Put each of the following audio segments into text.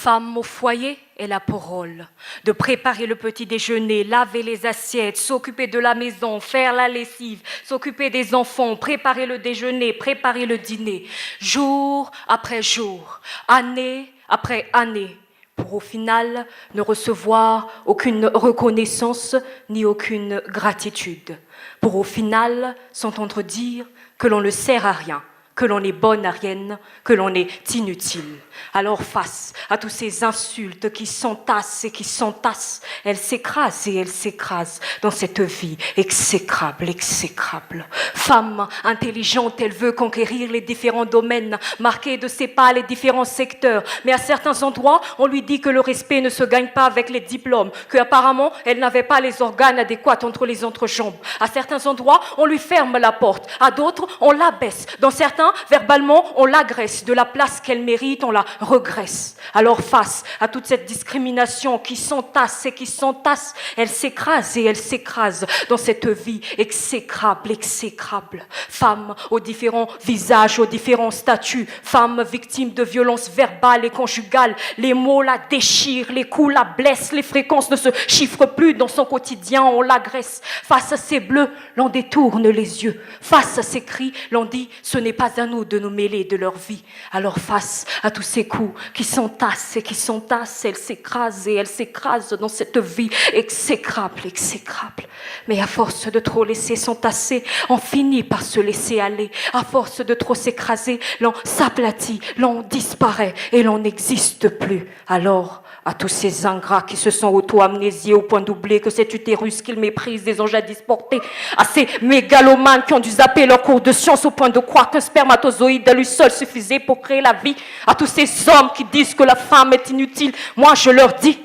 Femme au foyer est la parole, de préparer le petit déjeuner, laver les assiettes, s'occuper de la maison, faire la lessive, s'occuper des enfants, préparer le déjeuner, préparer le dîner, jour après jour, année après année, pour au final ne recevoir aucune reconnaissance ni aucune gratitude, pour au final s'entendre dire que l'on ne sert à rien, que l'on est bonne à rien, que l'on est inutile. Alors face à toutes ces insultes qui s'entassent et qui s'entassent, elle s'écrase et elle s'écrase dans cette vie exécrable, exécrable. Femme intelligente, elle veut conquérir les différents domaines, marquer de ses pas les différents secteurs. Mais à certains endroits, on lui dit que le respect ne se gagne pas avec les diplômes, qu'apparemment, elle n'avait pas les organes adéquats entre les entrejambes. À certains endroits, on lui ferme la porte. À d'autres, on l'abaisse. Dans certains, verbalement, on l'agresse. De la place qu'elle mérite, on la regresse. Alors face à toute cette discrimination qui s'entasse et qui s'entasse, elle s'écrase et elle s'écrase dans cette vie exécrable, exécrable. Femme aux différents visages, aux différents statuts. Femme victime de violences verbales et conjugales. Les mots la déchirent, les coups la blessent, les fréquences ne se chiffrent plus dans son quotidien, on l'agresse. Face à ces bleus, l'on détourne les yeux. Face à ces cris, l'on dit ce n'est pas à nous de nous mêler de leur vie. Alors face à tous ces coups qui s'entassent et qui s'entassent, elle s'écrase et elle s'écrase dans cette vie exécrable, exécrable. Mais à force de trop laisser s'entasser, on finit par se laisser aller. À force de trop s'écraser, l'on s'aplatit, l'on disparaît et l'on n'existe plus. Alors, à tous ces ingrats qui se sont auto-amnésiés au point d'oublier que cet utérus qu'ils méprisent les ont jadis portés, à ces mégalomanes qui ont dû zapper leur cours de science au point de croire qu'un spermatozoïde à lui seul suffisait pour créer la vie, à tous ces hommes qui disent que la femme est inutile, moi je leur dis,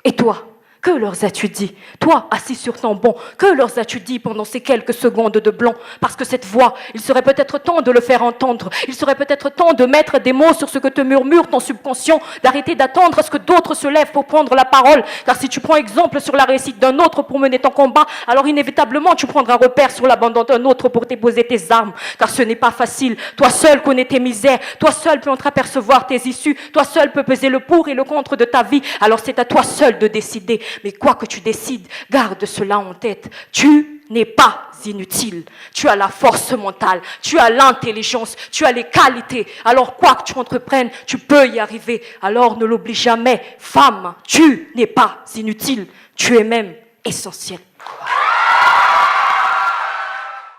et toi ? Que leur as-tu dit? Toi, assis sur ton banc, que leur as-tu dit pendant ces quelques secondes de blanc? Parce que cette voix, il serait peut-être temps de le faire entendre. Il serait peut-être temps de mettre des mots sur ce que te murmure ton subconscient, d'arrêter d'attendre à ce que d'autres se lèvent pour prendre la parole. Car si tu prends exemple sur la réussite d'un autre pour mener ton combat, alors inévitablement tu prendras repère sur l'abandon d'un autre pour déposer tes armes. Car ce n'est pas facile. Toi seul connais tes misères. Toi seul peux entreapercevoir tes issues. Toi seul peux peser le pour et le contre de ta vie. Alors c'est à toi seul de décider. Mais quoi que tu décides, garde cela en tête. Tu n'es pas inutile. Tu as la force mentale, tu as l'intelligence, tu as les qualités. Alors quoi que tu entreprennes, tu peux y arriver. Alors ne l'oublie jamais. Femme, tu n'es pas inutile. Tu es même essentielle.